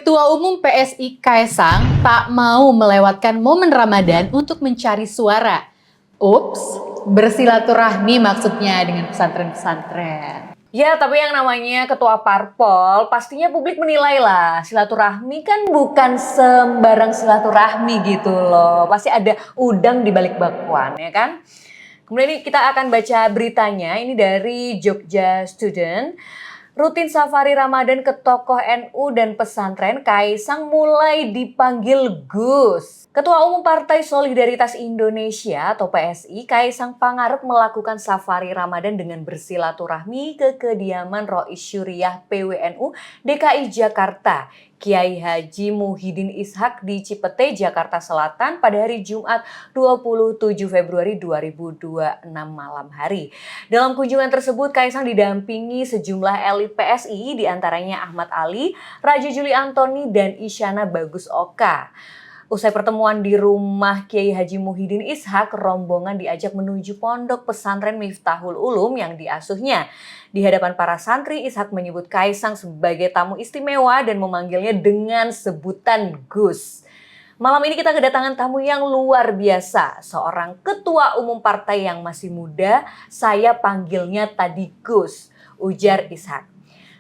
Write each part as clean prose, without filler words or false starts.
Ketua Umum PSI Kaesang tak mau melewatkan momen Ramadan untuk mencari suara. Ups, bersilaturahmi maksudnya dengan pesantren-pesantren. Ya, tapi yang namanya ketua parpol, pastinya publik menilai lah. Silaturahmi kan bukan sembarang silaturahmi gitu loh. Pasti ada udang di balik bakwan, ya kan? Kemudian ini kita akan baca beritanya, ini dari Jogja Student. Rutin safari Ramadan ke tokoh NU dan pesantren, Kaesang mulai dipanggil Gus. Ketua Umum Partai Solidaritas Indonesia atau PSI, Kaesang Pangarep melakukan safari Ramadan dengan bersilaturahmi ke kediaman Rois Syuriah PWNU DKI Jakarta, Kiai Haji Muhyiddin Ishak di Cipete, Jakarta Selatan pada hari Jumat 27 Februari 2026 malam hari. Dalam kunjungan tersebut, Kaesang didampingi sejumlah elit PSI, diantaranya Ahmad Ali, Raja Juli Antoni, dan Isyana Bagus Oka. Usai pertemuan di rumah Kiai Haji Muhyiddin Ishak, rombongan diajak menuju pondok pesantren Miftahul Ulum yang diasuhnya. Di hadapan para santri, Ishak menyebut Kaesang sebagai tamu istimewa dan memanggilnya dengan sebutan Gus. Malam ini kita kedatangan tamu yang luar biasa, seorang ketua umum partai yang masih muda, saya panggilnya tadi Gus, ujar Ishak.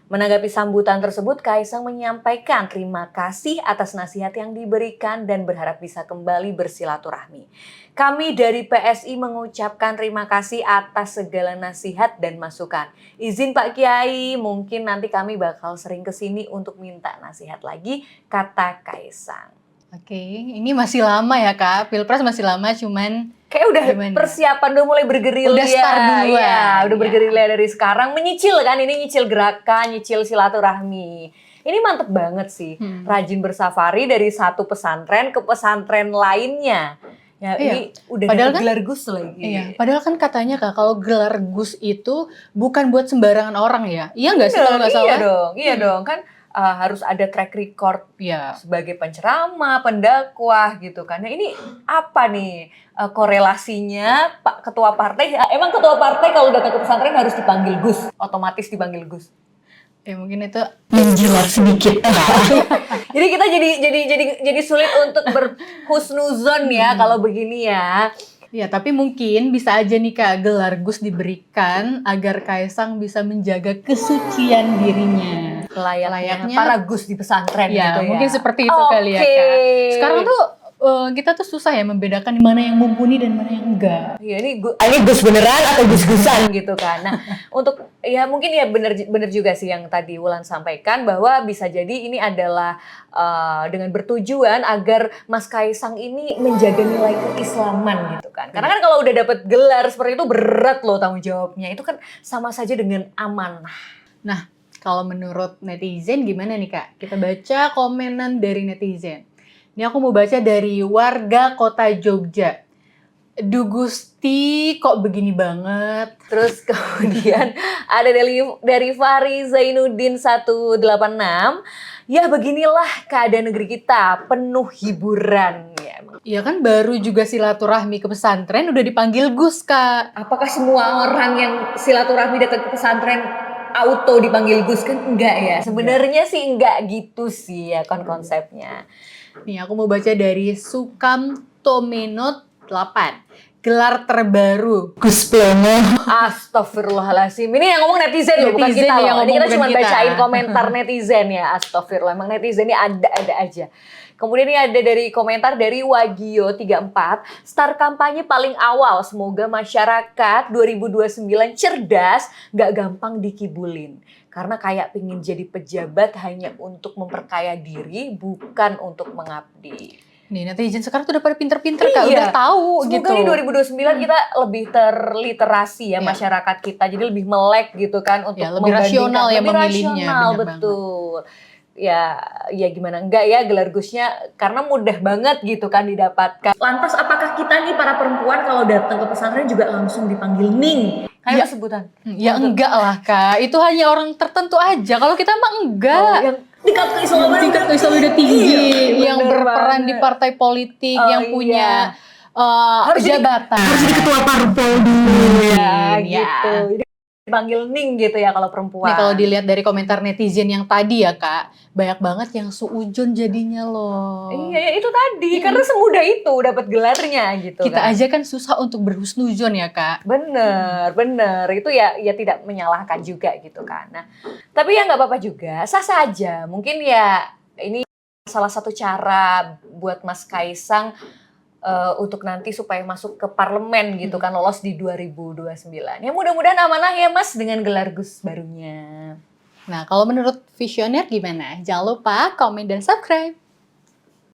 Menanggapi sambutan tersebut, Kaesang menyampaikan terima kasih atas nasihat yang diberikan dan berharap bisa kembali bersilaturahmi. Kami dari PSI mengucapkan terima kasih atas segala nasihat dan masukan. Izin Pak Kiai, mungkin nanti kami bakal sering kesini untuk minta nasihat lagi, kata Kaesang. Oke, ini masih lama ya Kak, Pilpres masih lama cuman kayak udah gimana? Persiapan udah mulai bergerilya. Udah start duluan. Ya, udah bergerilya dari sekarang. Menyicil kan, ini nyicil gerakan, nyicil silaturahmi. Ini mantep banget sih. Rajin bersafari dari satu pesantren ke pesantren lainnya. Ya, Iya. ini udah Padahal dapet kan- gelar Gus lagi. Iya, padahal kan katanya Kak, kalau gelar Gus itu bukan buat sembarangan orang ya. Iya nggak sih kalau nggak salah? Iya dong. Kan harus ada track record Iya. sebagai penceramah, pendakwah gitu kan. Nah ini apa nih korelasinya Pak Ketua Partai? Emang Ketua Partai kalau datang ke pesantren harus dipanggil Gus? Otomatis dipanggil Gus? Ya mungkin itu menjilat sedikit. Jadi kita jadi sulit untuk berhusnuzon ya kalau begini ya. Ya, tapi mungkin bisa aja nih Kak, gelar Gus diberikan agar Kaesang bisa menjaga kesucian dirinya. Layaknya para Gus di pesantren Ya, gitu ya. mungkin seperti itu kali ya Kak. Sekarang tuh kita tuh susah ya membedakan mana yang mumpuni dan mana yang enggak. Iya, ini Gus beneran atau Gus-Gusan gitu kan. Nah, untuk ya mungkin ya bener juga sih yang tadi Wulan sampaikan bahwa bisa jadi ini adalah dengan bertujuan agar Mas Kaesang ini menjaga nilai keislaman gitu kan. Karena kan kalau udah dapat gelar seperti itu berat loh tanggung jawabnya. Itu kan sama saja dengan amanah. Nah, kalau menurut netizen gimana nih Kak? Kita baca komenan dari netizen. Ini aku mau baca dari warga kota Jogja. Gusti kok begini banget. Terus kemudian ada dari Fahri Zainuddin 186. Ya beginilah keadaan negeri kita, penuh hiburan. Ya, emang. Ya kan baru juga silaturahmi ke pesantren udah dipanggil Gus Kak. Apakah semua orang yang silaturahmi datang ke pesantren auto dipanggil Gus? Kan enggak ya. Sebenarnya sih enggak gitu sih ya kan konsepnya. Nih aku mau baca dari Sukam Tomenot 8. Gelar terbaru Gus Plomo. Astagfirullahaladzim. Ini yang ngomong netizen loh, bukan Netizen kita yang loh. Ini ngomong, kita bukan cuma kita. bacain komentar netizen ya. Astagfirullah. Emang netizen ini ada aja. Kemudian ini ada dari komentar dari Wagio 34. Start kampanye paling awal. Semoga masyarakat 2029 cerdas, gak gampang dikibulin. Karena kayak pengen jadi pejabat hanya untuk memperkaya diri, bukan untuk mengabdi. Nih netizen sekarang tuh udah pada pinter-pinter Kak, Iya. udah tahu Semoga gitu. nih 2029 kita lebih terliterasi ya Iya. masyarakat kita. Jadi lebih melek gitu kan untuk Ya, lebih membandingkan. rasional ya Lebih memilihnya, rasional, bener betul. Ya gimana enggak ya gelar Gusnya karena mudah banget gitu kan didapatkan. Lantas apakah kita nih para perempuan kalau datang ke pesantren juga langsung dipanggil Ning? Kayak Ya. sebutan. Ya enggak lah Kak, itu hanya orang tertentu aja. Kalau kita mah enggak. Yang tingkat keislaman Tingkat keislaman udah tinggi, Iya, yang bener berperan banget. di partai politik, Oh, yang iya. punya Harus jadi- jabatan. harus jadi ketua parpol dulu ya, Ya. gitu. Jadi Panggil Ning gitu ya kalau perempuan. Nih kalau dilihat dari komentar netizen yang tadi ya Kak, banyak banget yang suujon jadinya loh. Iya, ya itu tadi. Karena semudah itu dapat gelarnya gitu Kita kan. aja kan susah untuk berhusnuzon ya Kak. Bener, bener. Itu ya tidak menyalahkan juga gitu kan. Nah, tapi ya nggak apa-apa juga. Sah-sah aja. Mungkin ya ini salah satu cara buat Mas Kaisang untuk nanti supaya masuk ke parlemen gitu kan, lolos di 2029. Ya mudah-mudahan amanah ya Mas dengan gelar Gus barunya. Nah kalau menurut visioner gimana? Jangan lupa komen dan subscribe.